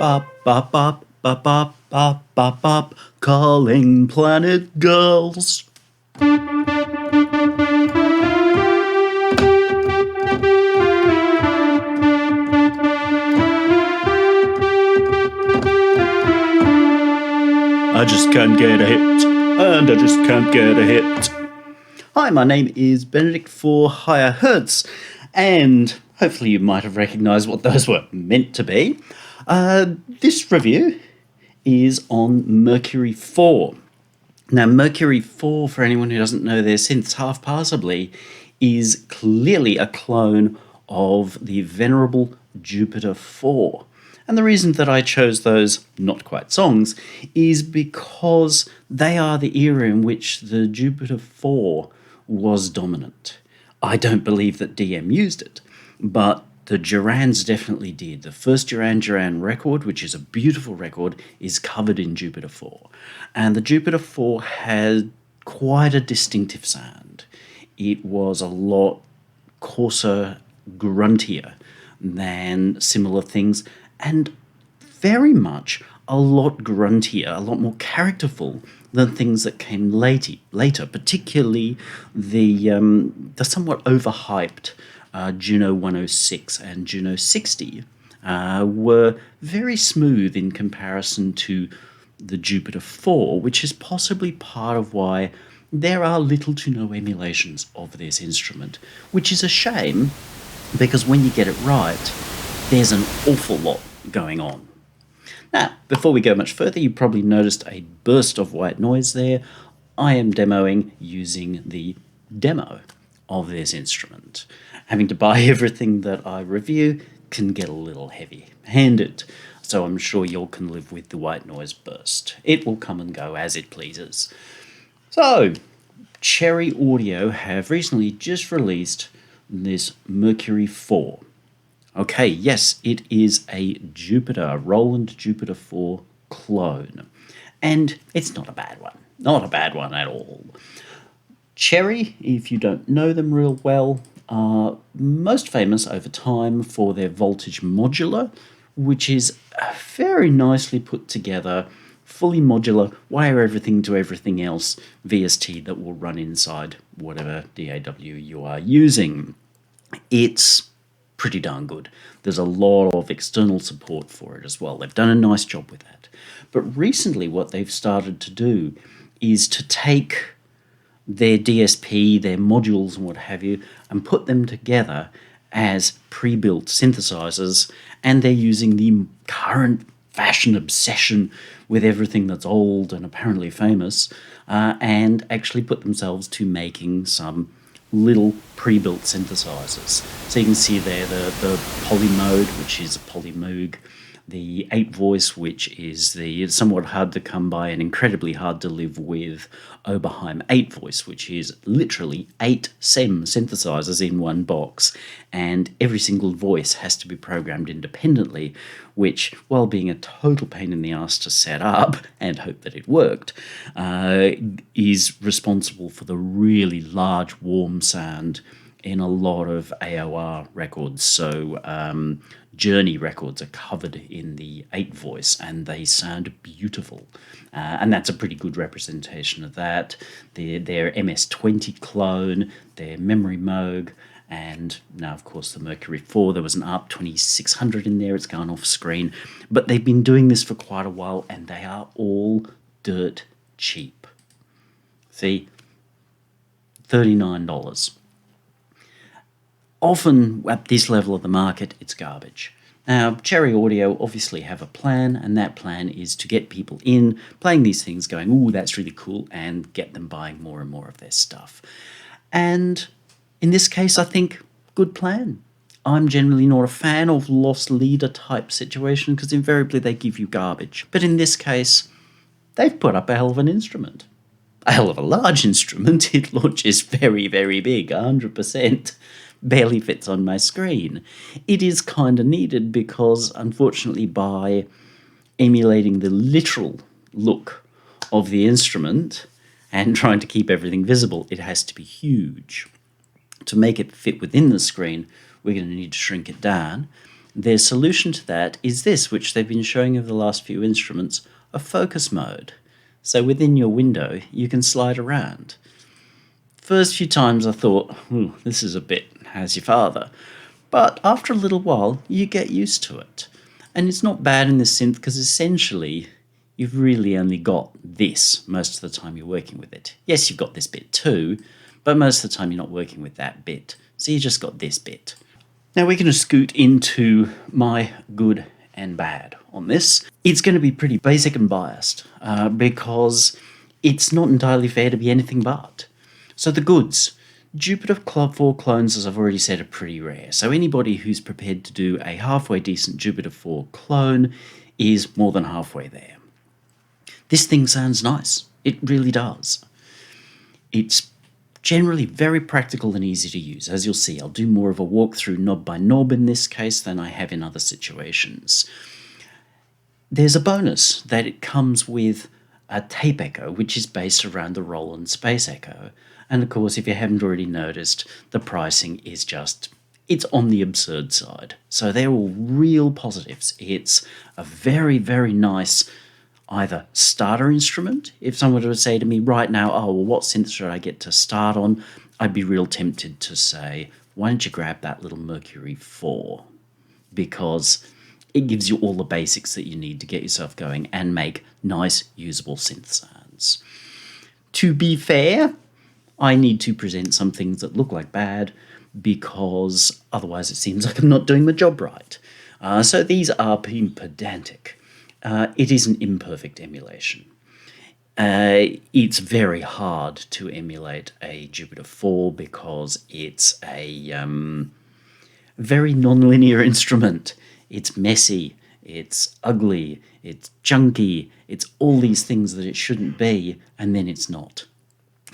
Bop, bop, bop, bop, bop, bop, bop, bop, calling planet girls. I just can't get a hit, and I just can't get a hit. Hi, my name is Benedict for Higher Hertz, and hopefully you might have recognised what those were meant to be. This review is on Mercury-4. Now, Mercury-4, for anyone who doesn't know their synths half passably, is clearly a clone of the venerable Jupiter 4. And the reason that I chose those not quite songs is because they are the era in which the Jupiter 4 was dominant. I don't believe that DM used it, but the Durans definitely did. The first Duran record, which is a beautiful record, is covered in Jupiter 4. And the Jupiter 4 had quite a distinctive sound. It was a lot coarser, gruntier than similar things, and very much a lot gruntier, a lot more characterful than things that came later, particularly the somewhat overhyped Juno 106 and Juno 60 were very smooth in comparison to the Jupiter 4, which is possibly part of why there are little to no emulations of this instrument, which is a shame because when you get it right, there's an awful lot going on. Now, before we go much further, you probably noticed a burst of white noise there. I am demoing using the demo of this instrument. Having to buy everything that I review can get a little heavy-handed, so I'm sure you all can live with the white noise burst. It will come and go as it pleases. So, Cherry Audio have recently just released this Mercury-4. Okay, yes, it is a Roland Jupiter 4 clone. And it's not a bad one. Not a bad one at all. Cherry, if you don't know them real well, are most famous over time for their voltage modular, which is a very nicely put together, fully modular, wire everything to everything else VST that will run inside whatever DAW you are using. It's pretty darn good. There's a lot of external support for it as well. They've done a nice job with that. But recently what they've started to do is to take their DSP, their modules and what have you, and put them together as pre-built synthesizers, and they're using the current fashion obsession with everything that's old and apparently famous, and actually put themselves to making some little pre-built synthesizers. So you can see there the poly mode, which is a polymoog, the 8 voice, which is the somewhat hard to come by and incredibly hard to live with Oberheim 8 voice, which is literally 8 SEM synthesizers in one box, and every single voice has to be programmed independently, which, while being a total pain in the ass to set up and hope that it worked, is responsible for the really large warm sound in a lot of AOR records. So Journey records are covered in the 8 voice and they sound beautiful. And that's a pretty good representation of that. Their MS-20 clone, their Memory Moog, and now, of course, the Mercury-4. There was an ARP 2600 in there. It's gone off screen. But they've been doing this for quite a while, and they are all dirt cheap. See? $39. Often, at this level of the market, it's garbage. Now, Cherry Audio obviously have a plan, and that plan is to get people in, playing these things, going, ooh, that's really cool, and get them buying more and more of their stuff. And in this case, I think, good plan. I'm generally not a fan of lost leader type situation because invariably they give you garbage. But in this case, they've put up a hell of an instrument. A hell of a large instrument. It launches very, very big, 100%. Barely fits on my screen. It is kind of needed because, unfortunately, by emulating the literal look of the instrument and trying to keep everything visible, it has to be huge. To make it fit within the screen, we're going to need to shrink it down. Their solution to that is this, which they've been showing over the last few instruments, a focus mode. So within your window, you can slide around. First few times I thought, this is a bit how's your father? But after a little while, you get used to it. And it's not bad in the synth because essentially you've really only got this most of the time you're working with it. Yes, you've got this bit too, but most of the time you're not working with that bit. So you just got this bit. Now we're going to scoot into my good and bad on this. It's going to be pretty basic and biased because it's not entirely fair to be anything but. So the goods. Jupiter 4 clones, as I've already said, are pretty rare. So anybody who's prepared to do a halfway decent Jupiter 4 clone is more than halfway there. This thing sounds nice. It really does. It's generally very practical and easy to use. As you'll see, I'll do more of a walkthrough knob by knob in this case than I have in other situations. There's a bonus that it comes with a tape echo, which is based around the Roland Space Echo. And of course, if you haven't already noticed, the pricing is it's on the absurd side. So they're all real positives. It's a very, very nice either starter instrument. If someone were to say to me right now, oh, well, what synth should I get to start on? I'd be real tempted to say, why don't you grab that little Mercury-4? Because it gives you all the basics that you need to get yourself going and make nice, usable synth sounds. To be fair, I need to present some things that look like bad because otherwise it seems like I'm not doing my job right. So these are being pedantic. It is an imperfect emulation. It's very hard to emulate a Jupiter 4 because it's a very non-linear instrument. It's messy, it's ugly, it's junky, it's all these things that it shouldn't be, and then it's not.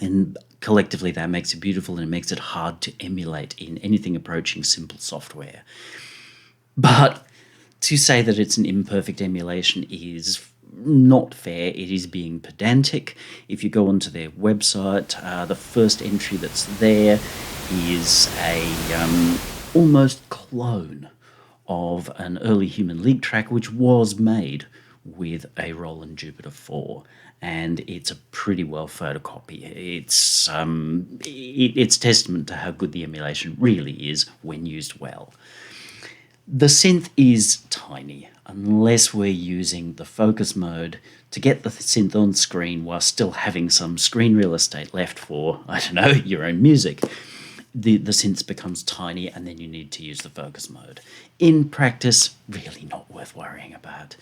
And collectively that makes it beautiful and it makes it hard to emulate in anything approaching simple software. But to say that it's an imperfect emulation is not fair. It is being pedantic. If you go onto their website, the first entry that's there is a almost clone of an early Human League track which was made with a Roland Jupiter 4, and it's a pretty well photocopy. It's testament to how good the emulation really is when used well. The synth is tiny, unless we're using the focus mode to get the synth on screen while still having some screen real estate left for, I don't know, your own music. The synth becomes tiny and then you need to use the focus mode. In practice, really not worth worrying about.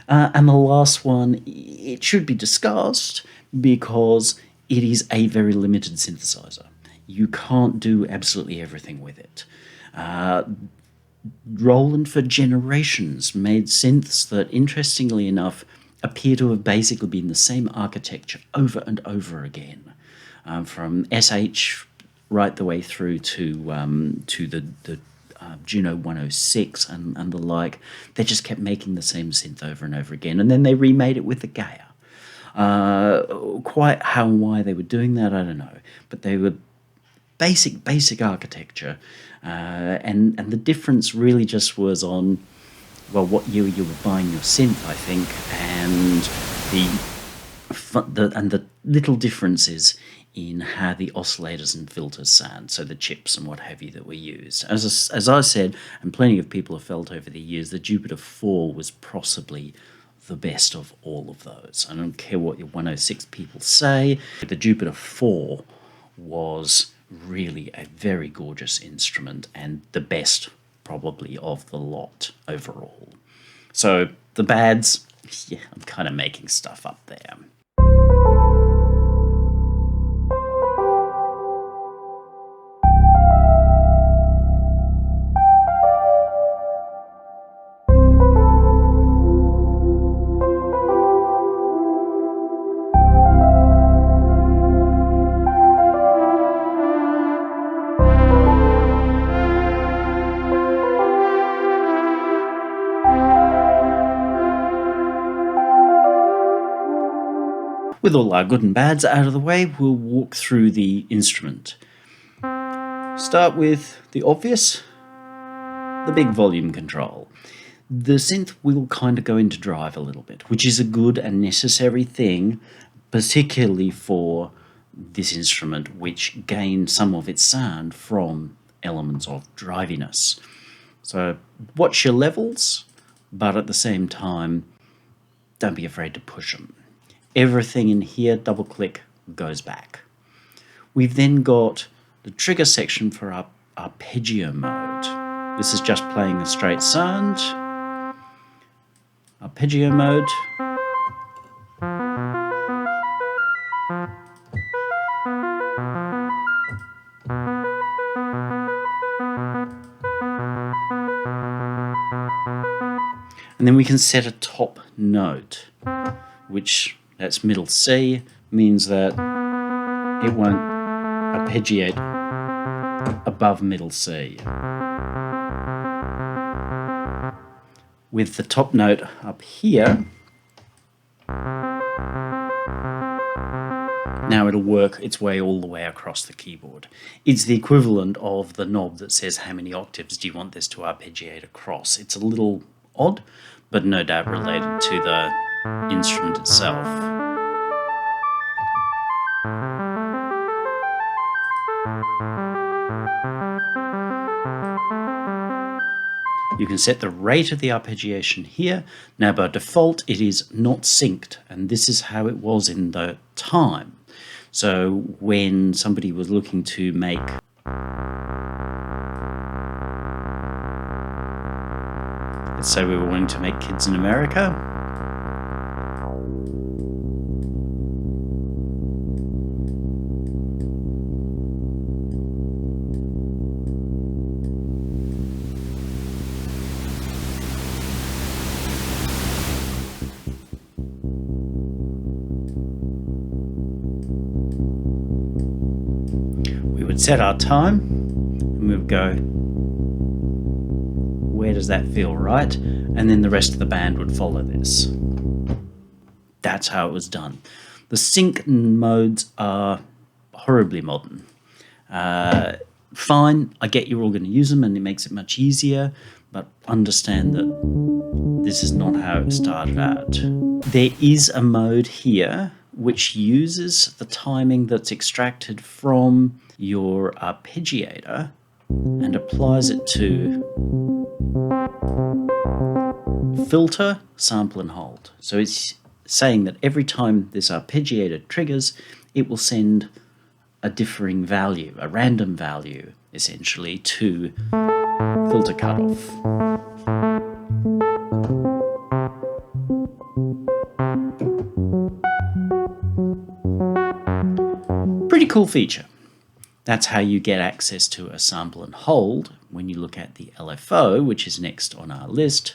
And the last one, it should be discussed because it is a very limited synthesizer. You can't do absolutely everything with it. Roland for generations made synths that, interestingly enough, appear to have basically been the same architecture over and over again, from S&H right the way through to the Juno 106 and the like. They just kept making the same synth over and over again, and then they remade it with the Gaia. Quite how and why they were doing that, I don't know, but they were basic architecture, and the difference really just was on, well, what year you were buying your synth, I think, and the little differences in how the oscillators and filters sound, so the chips and what have you that were used. As I said, and plenty of people have felt over the years, the Jupiter 4 was possibly the best of all of those. I don't care what your 106 people say, the Jupiter 4 was really a very gorgeous instrument and the best probably of the lot overall. So the bads, yeah, I'm kind of making stuff up there. With all our good and bads out of the way, we'll walk through the instrument. Start with the obvious. the big volume control. The synth will kind of go into drive a little bit, which is a good and necessary thing, particularly for this instrument, which gains some of its sound from elements of driviness. So watch your levels, but at the same time, don't be afraid to push them. Everything in here, double click, goes back. We've then got the trigger section for our arpeggio mode. This is just playing a straight sound. Arpeggio mode. And then we can set a top note, which that's middle C, means that it won't arpeggiate above middle C. With the top note up here, now it'll work its way all the way across the keyboard. It's the equivalent of the knob that says how many octaves do you want this to arpeggiate across. It's a little odd, but no doubt related to the instrument itself. You can set the rate of the arpeggiation here. Now by default it is not synced, and this is how it was in the time. So when somebody was looking to make let's say we were wanting to make Kids in America. We would set our time and we would go, where does that feel right? And then the rest of the band would follow this. That's how it was done. The sync modes are horribly modern. Fine, I get you're all going to use them and it makes it much easier, but understand that this is not how it started out. There is a mode here which uses the timing that's extracted from your arpeggiator and applies it to filter, sample and hold. So it's saying that every time this arpeggiator triggers, it will send a differing value, a random value, essentially, to filter cutoff. Pretty cool feature. That's how you get access to a sample and hold when you look at the LFO, which is next on our list.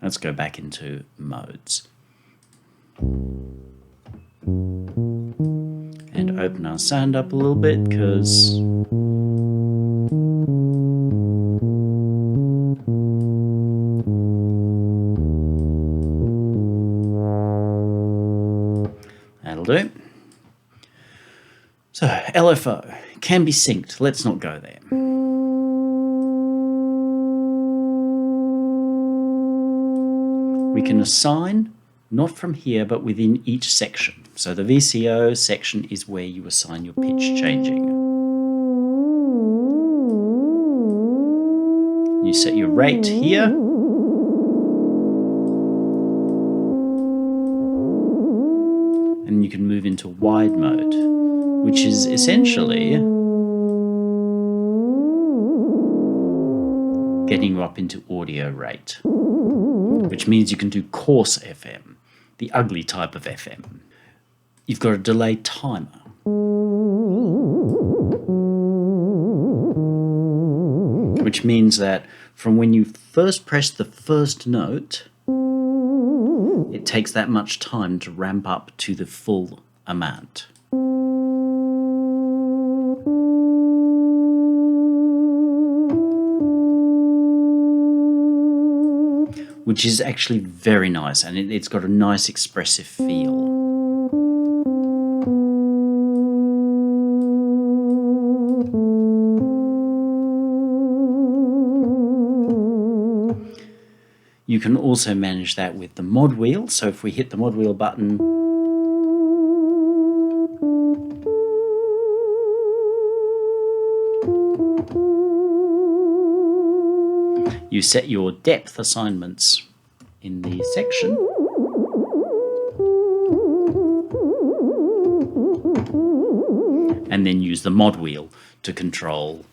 Let's go back into modes. And open our sound up a little bit, because that'll do. So, LFO can be synced. Let's not go there. We can assign, not from here, but within each section. So the VCO section is where you assign your pitch changing. You set your rate here. And you can move into wide mode, which is essentially getting you up into audio rate, which means you can do coarse FM, the ugly type of FM. You've got a delay timer. Which means that from when you first press the first note, it takes that much time to ramp up to the full amount. Which is actually very nice, and it's got a nice expressive feel. You can also manage that with the mod wheel. So if we hit the mod wheel button, you set your depth assignments in the section. And then use the mod wheel to control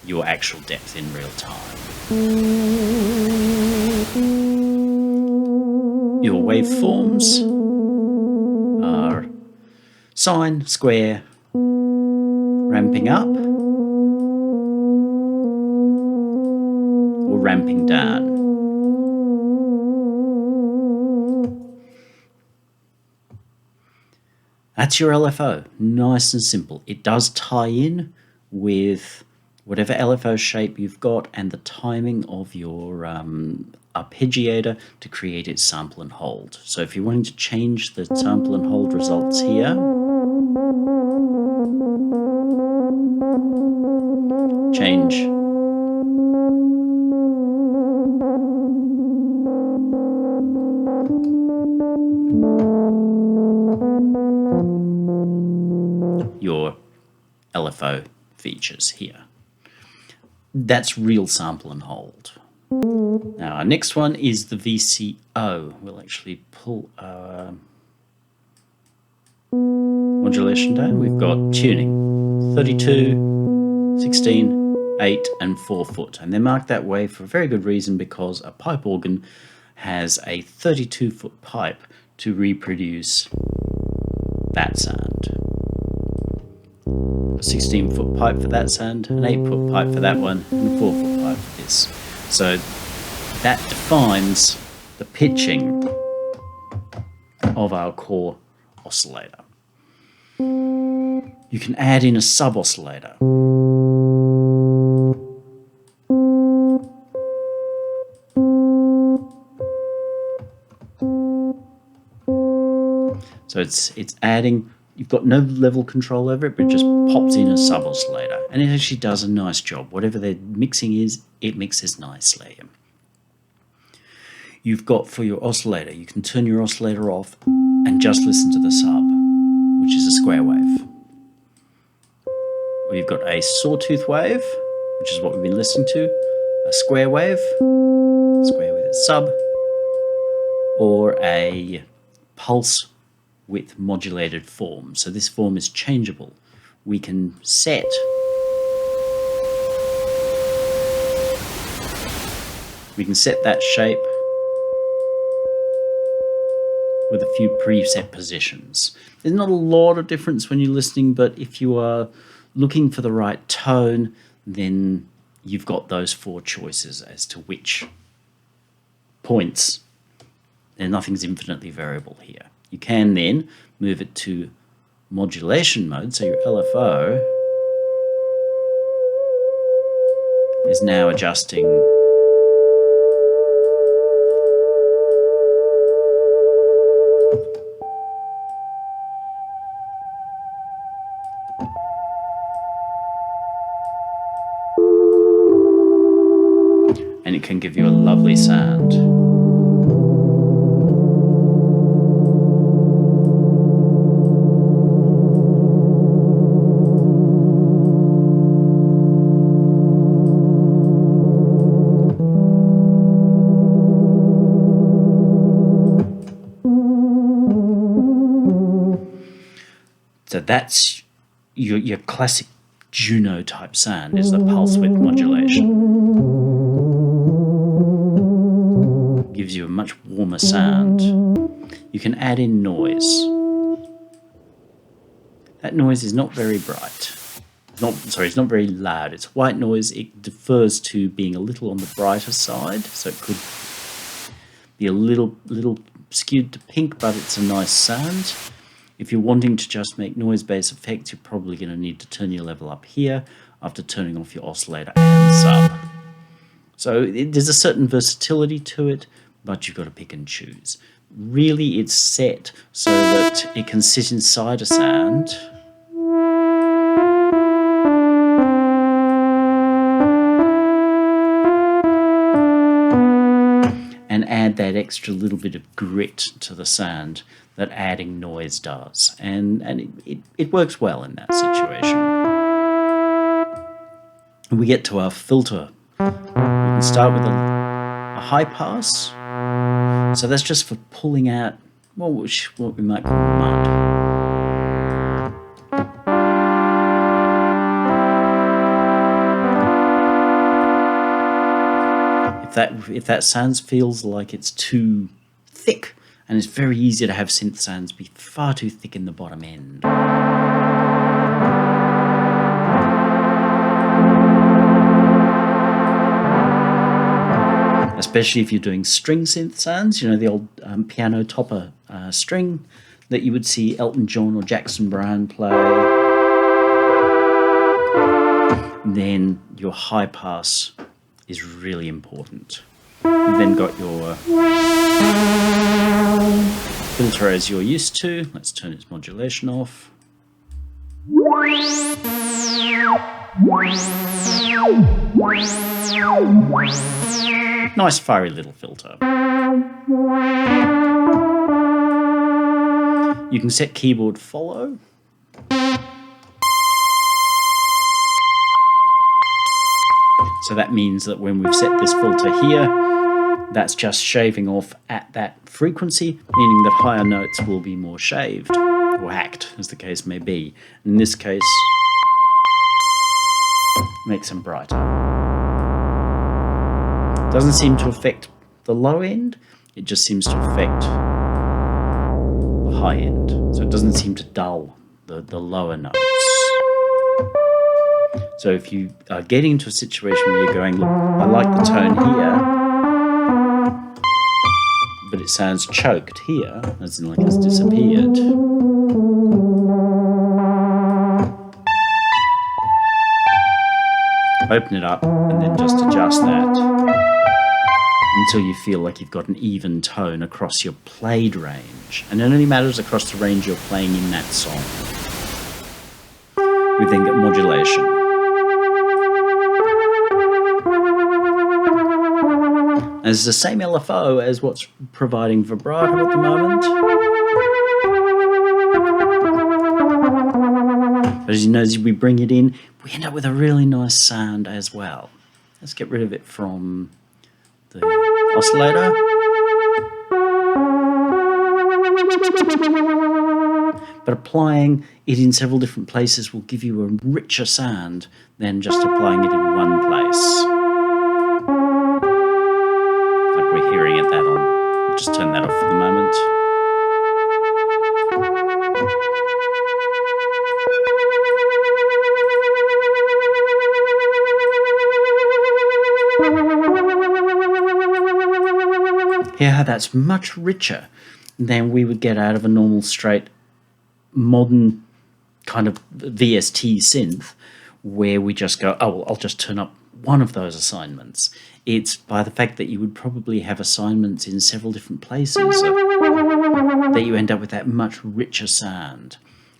your actual depth in real time. Your waveforms are sine, square, ramping up, or ramping down. That's your LFO, nice and simple. It does tie in with whatever LFO shape you've got and the timing of your arpeggiator to create its sample and hold. So if you're wanting to change the sample and hold results here, change your LFO features here. That's real sample and hold. Now our next one is the VCO. We'll actually pull our modulation down. We've got tuning 32, 16, 8 and 4 foot, and they're marked that way for a very good reason, because a pipe organ has a 32 foot pipe to reproduce that sound. A 16 foot pipe for that sound, an 8 foot pipe for that one, and a 4 foot pipe for this. So that defines the pitching of our core oscillator. You can add in a sub oscillator. So it's adding, you've got no level control over it, but it just pops in a sub oscillator, and it actually does a nice job. Whatever their mixing is, it mixes nicely. You've got for your oscillator, you can turn your oscillator off and just listen to the sub, which is a square wave. Or you've got a sawtooth wave, which is what we've been listening to, a square wave, square with its sub, or a pulse width modulated form. So this form is changeable. We can set that shape with a few preset positions. There's not a lot of difference when you're listening, but if you are looking for the right tone, then you've got those 4 choices as to which points, and nothing's infinitely variable here. You can then move it to modulation mode, so your LFO is now adjusting and it can give you a lovely sound. So that's your classic Juno type sound, is the pulse width modulation. Gives you a much warmer sound. You can add in noise. That noise is not very bright. It's not very loud. It's white noise. It defers to being a little on the brighter side, so it could be a little skewed to pink, but it's a nice sound. If you're wanting to just make noise-based effects, you're probably going to need to turn your level up here after turning off your oscillator and sub. So there's a certain versatility to it, but you've got to pick and choose. Really, it's set so that it can sit inside a sound and add that extra little bit of grit to the sound that adding noise does. And it works well in that situation. When we get to our filter, we can start with a high pass. So that's just for pulling out what we might call mud. If that sound feels like it's too thick, and it's very easy to have synth sounds be far too thick in the bottom end. Especially if you're doing string synth sounds, you know, the old piano topper string that you would see Elton John or Jackson Browne play. Then your high pass is really important. You've then got your filter as you're used to. Let's turn its modulation off. Nice fiery little filter. You can set keyboard follow. So that means that when we've set this filter here, that's just shaving off at that frequency, meaning that higher notes will be more shaved, or hacked, as the case may be. In this case, makes them brighter. Doesn't seem to affect the low end, it just seems to affect the high end. So it doesn't seem to dull the lower notes. So if you are getting into a situation where you're going, look, I like the tone here, but it sounds choked here, as in like it's disappeared. Open it up and then just adjust that until you feel like you've got an even tone across your played range. And it only matters across the range you're playing in that song. We then get modulation. It's the same LFO as what's providing vibrato at the moment. But as you know, as we bring it in, we end up with a really nice sound as well. Let's get rid of it from the oscillator. But applying it in several different places will give you a richer sound than just applying it in one place. Like we're hearing it that on. We'll just turn that off for the moment. Hear how that's much richer than we would get out of a normal straight modern kind of VST synth where we just go, oh, well, I'll just turn up one of those assignments. It's by the fact that you would probably have assignments in several different places that you end up with that much richer sound.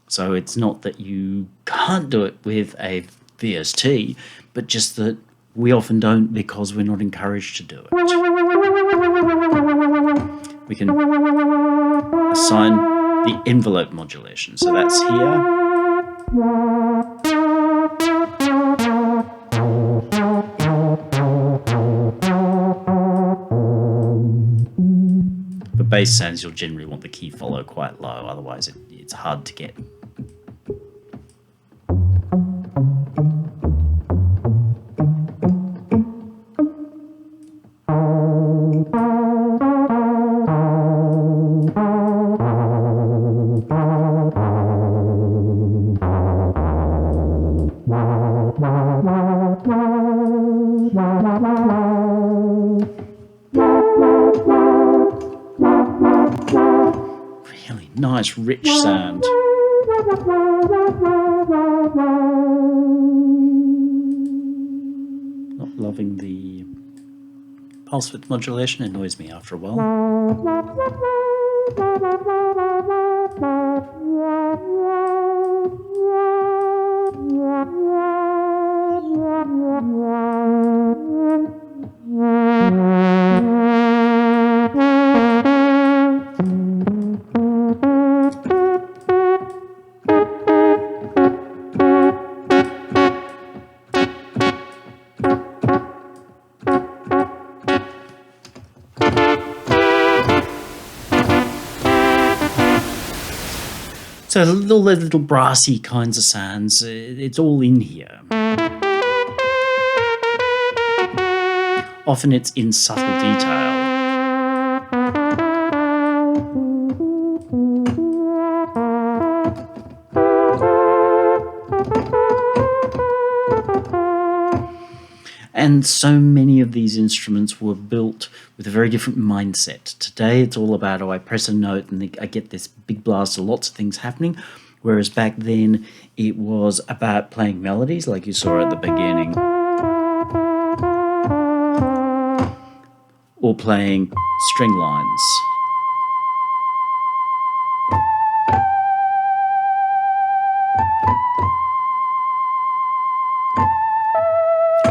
So it's not that you can't do it with a VST, but just that we often don't because we're not encouraged to do it. We can assign the envelope modulation. So that's here. For bass sounds, you'll generally want the key follow quite low, otherwise it's hard to get. Really nice, rich sound. Not loving the pulse width modulation, it annoys me after a while. So all those little brassy kinds of sounds, it's all in here. Often it's in subtle detail. And so many of these instruments were built with a very different mindset. Today it's all about, oh, I press a note and I get this big blast of lots of things happening. Whereas back then it was about playing melodies like you saw at the beginning. Or playing string lines.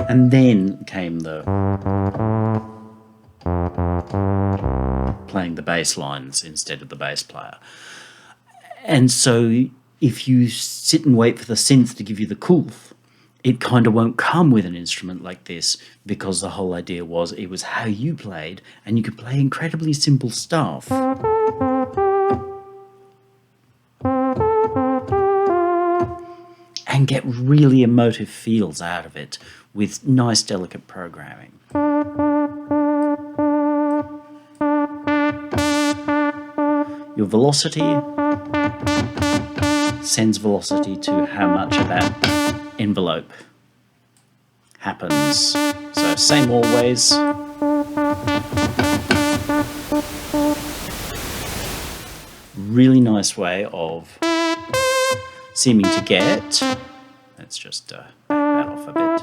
And then came the playing the bass lines instead of the bass player. And so if you sit and wait for the synth to give you the coolth, it kind of won't come with an instrument like this, because the whole idea was it was how you played, and you could play incredibly simple stuff. And get really emotive feels out of it with nice, delicate programming. Your velocity sends velocity to how much of that envelope happens. So same always. Really nice way of seeming to get. Let's just back that off a bit.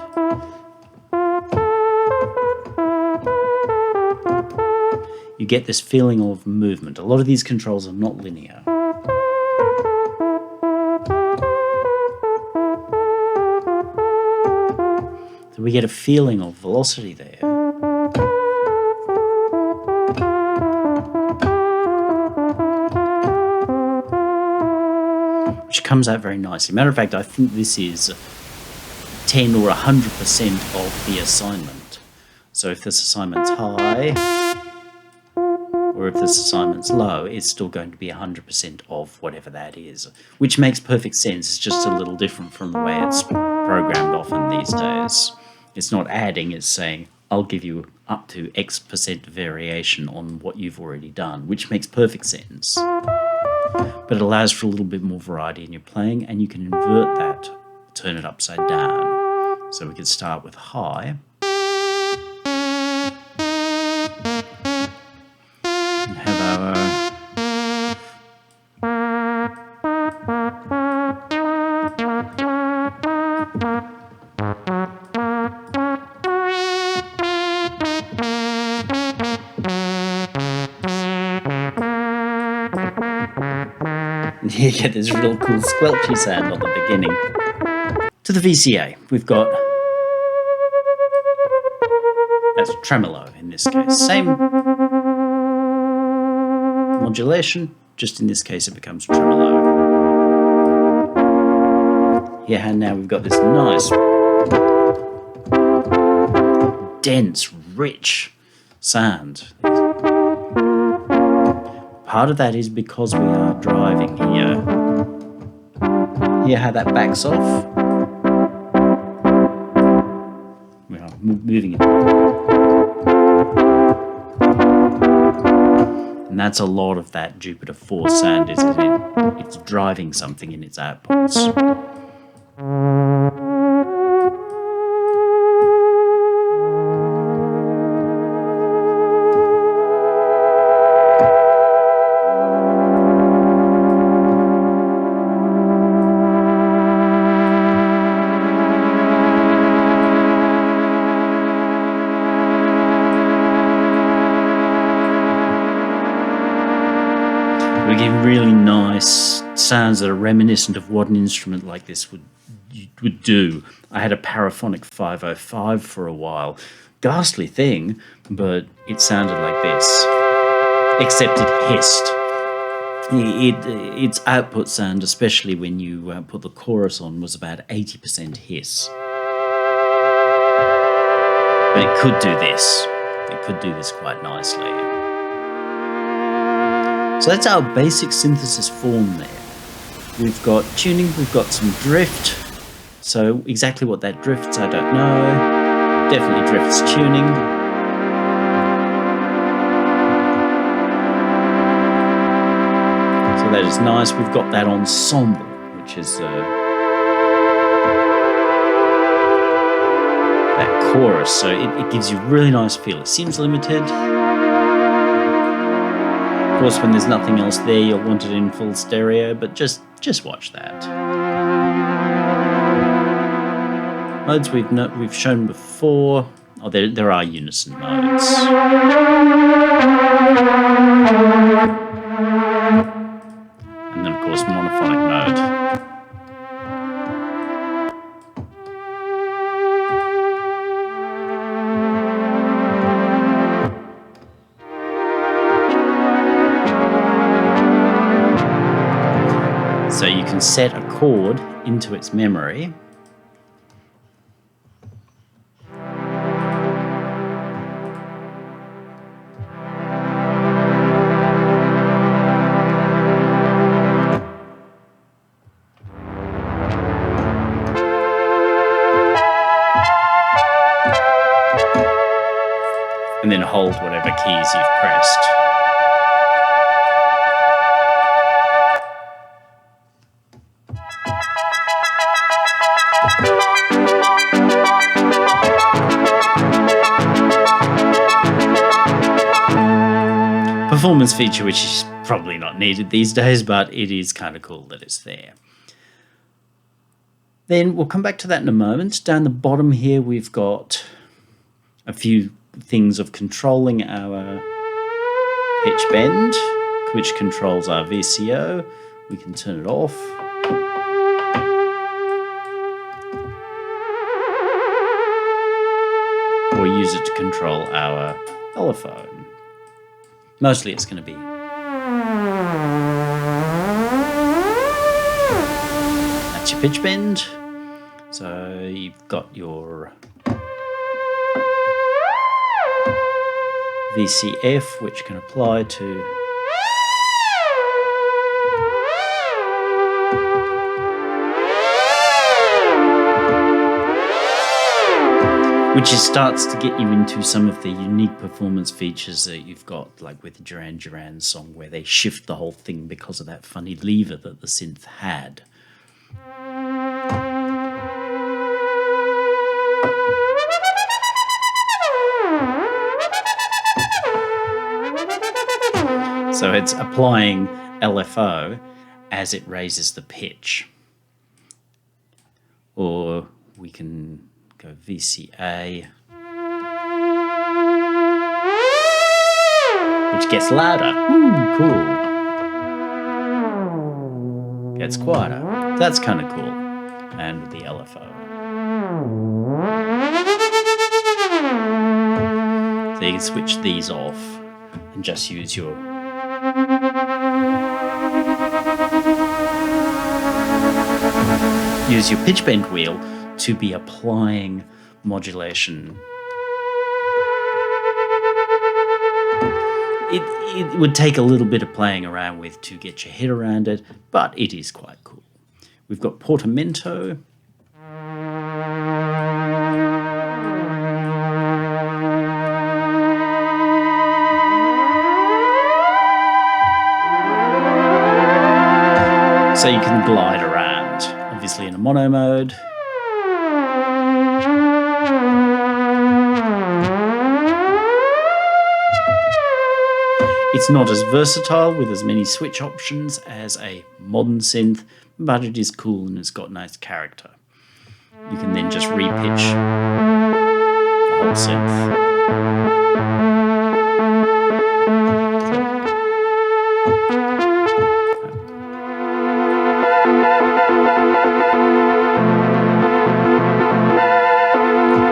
You get this feeling of movement. A lot of these controls are not linear. So we get a feeling of velocity there. Which comes out very nicely. Matter of fact, I think this is 10 or 100% of the assignment. So if this assignment's high, or if this assignment's low, it's still going to be 100% of whatever that is, which makes perfect sense. It's just a little different from the way it's programmed often these days. It's not adding, it's saying, I'll give you up to X% variation on what you've already done, which makes perfect sense. But it allows for a little bit more variety in your playing, and you can invert that, turn it upside down. So we could start with high. And have our you get this real cool squelchy sound on the beginning. To the VCA, we've got, that's tremolo in this case. Same modulation, just in this case it becomes tremolo. Yeah, and now we've got this nice, dense, rich sound. Part of that is because we are driving here. Hear how that backs off? We are moving it. And that's a lot of that Jupiter 4 sound, is it's driving something in its outputs. We get really nice sounds that are reminiscent of what an instrument like this would do. I had a Paraphonic 505 for a while. Ghastly thing, but it sounded like this. Except it hissed. Its output sound, especially when you put the chorus on, was about 80% hiss. But it could do this. It could do this quite nicely. So that's our basic synthesis form there. We've got tuning, we've got some drift. So exactly what that drifts, I don't know. Definitely drifts tuning. So that is nice. We've got that ensemble, which is that chorus. So it gives you a really nice feel. It seems limited. Of course, when there's nothing else there, you'll want it in full stereo, but just watch that. Modes we've shown before. Oh, there are unison modes. And then, of course, monophonic mode. So you can set a chord into its memory. And then hold whatever keys you've pressed. Performance feature which is probably not needed these days, but it is kind of cool that it's there. Then we'll come back to that in a moment. Down the bottom here we've got a few things of controlling our pitch bend, which controls our VCO. We can turn it off. Or use it to control our LFO. Mostly it's going to be that's your pitch bend. So you've got your VCF, which can apply to which starts to get you into some of the unique performance features that you've got, like with the Duran Duran song, where they shift the whole thing because of that funny lever that the synth had. So it's applying LFO as it raises the pitch. Or we can go VCA, which gets louder. Ooh, cool. Gets quieter. That's kind of cool. And with the LFO. So you can switch these off and just use your pitch bend wheel to be applying modulation. It would take a little bit of playing around with to get your head around it, but it is quite cool. We've got portamento. So you can glide around, obviously in a mono mode. It's not as versatile with as many switch options as a modern synth, but it is cool and it's got nice character. You can then just re-pitch the whole synth.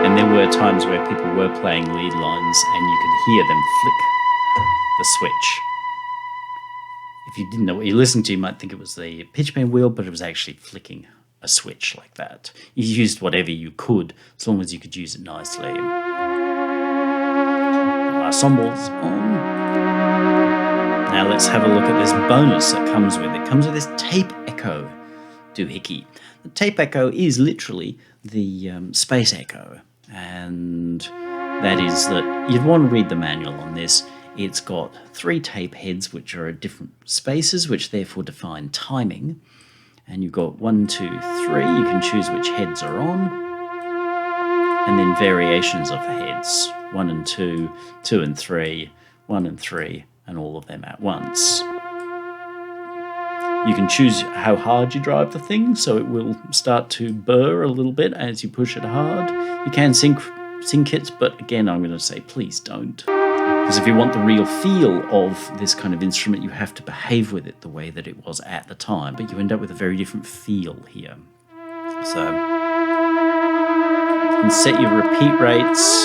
And there were times where people were playing lead lines and you could hear them flick the switch. If you didn't know what you listened to, you might think it was the pitch bend wheel, but it was actually flicking a switch like that. You used whatever you could, as long as you could use it nicely. Ensembles on. Now let's have a look at this bonus that comes with it. It comes with this tape echo doohickey. The tape echo is literally the space echo, and that is that you'd want to read the manual on this. It's got 3 tape heads which are at different spaces, which therefore define timing. And you've got 1, 2, 3. You can choose which heads are on, and then variations of the heads: 1 and 2, 2 and 3, 1 and 3, and all of them at once. You can choose how hard you drive the thing, so it will start to burr a little bit as you push it hard. You can sync it, but again, I'm going to say please don't. Because if you want the real feel of this kind of instrument, you have to behave with it the way that it was at the time, but you end up with a very different feel here. So you can set your repeat rates.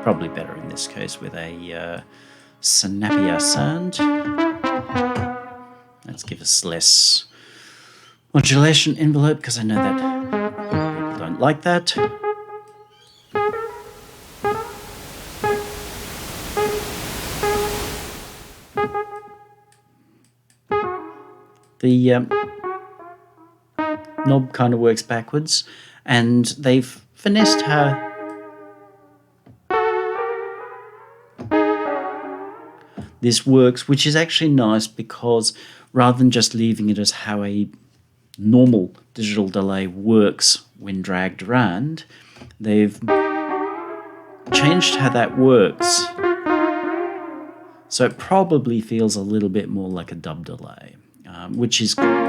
Probably better in this case with a snappier sound. Let's give us less modulation envelope, because I know that people don't like that. The knob kind of works backwards, and they've finessed how this works, which is actually nice, because rather than just leaving it as how a normal digital delay works when dragged around, they've changed how that works. So it probably feels a little bit more like a dub delay, which is cool.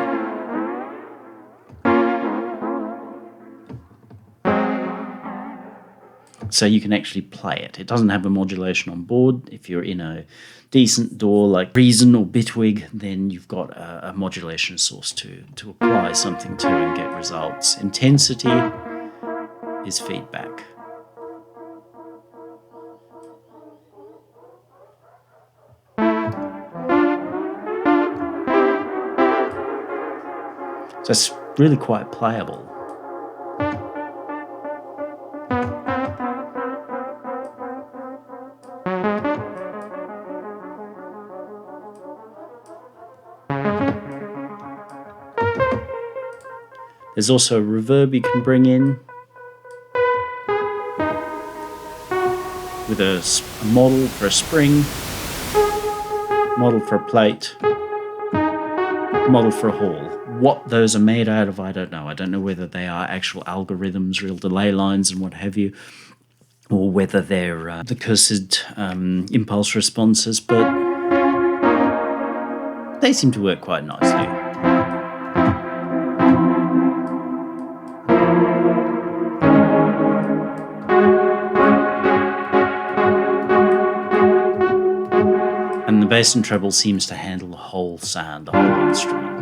So you can actually play it. It doesn't have a modulation on board. If you're in a decent DAW like Reason or Bitwig, then you've got a modulation source to apply something to and get results. Intensity is feedback. So it's really quite playable. There's also a reverb you can bring in with a model for a spring, model for a plate, model for a hall. What those are made out of, I don't know. I don't know whether they are actual algorithms, real delay lines and what have you, or whether they're the cursed impulse responses, but they seem to work quite nicely. And the bass and treble seems to handle the whole sound, the whole instrument.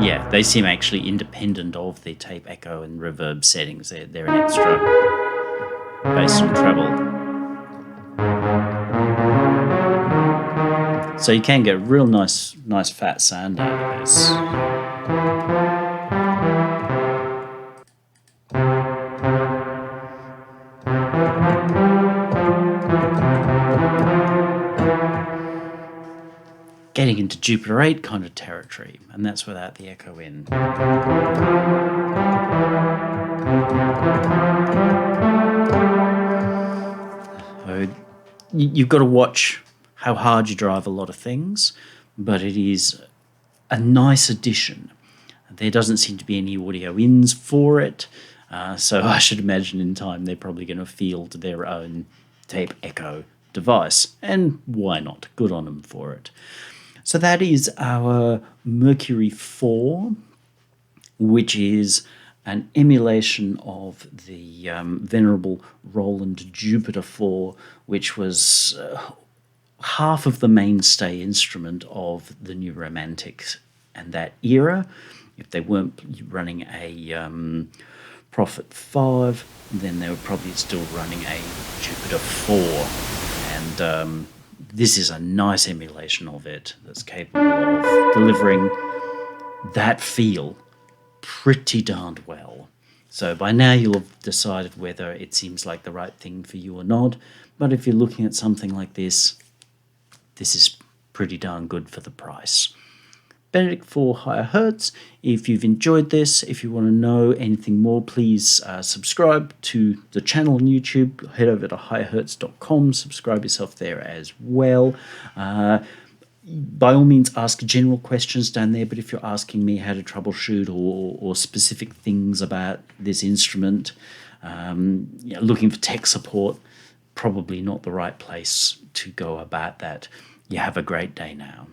Yeah, they seem actually independent of the tape echo and reverb settings. They're an extra bass and treble. So you can get a real nice fat sound out of this. Getting into Jupiter 8 kind of territory, and that's without the echo in. So you've got to watch how hard you drive a lot of things, but it is a nice addition. There doesn't seem to be any audio ins for it, so I should imagine in time they're probably going to field their own tape echo device, and why not? Good on them for it. So that is our Mercury-4, which is an emulation of the venerable Roland Jupiter 4, which was half of the mainstay instrument of the New Romantics and that era. If they weren't running a Prophet 5, then they were probably still running a Jupiter 4. And this is a nice emulation of it that's capable of delivering that feel pretty darned well. So by now you'll have decided whether it seems like the right thing for you or not. But if you're looking at something like this, this is pretty darn good for the price. Benedict for Higher Hertz. If you've enjoyed this, if you want to know anything more, please subscribe to the channel on YouTube. Head over to higherhertz.com, subscribe yourself there as well. By all means, ask general questions down there, but if you're asking me how to troubleshoot or specific things about this instrument, looking for tech support, probably not the right place to go about that. You have a great day now.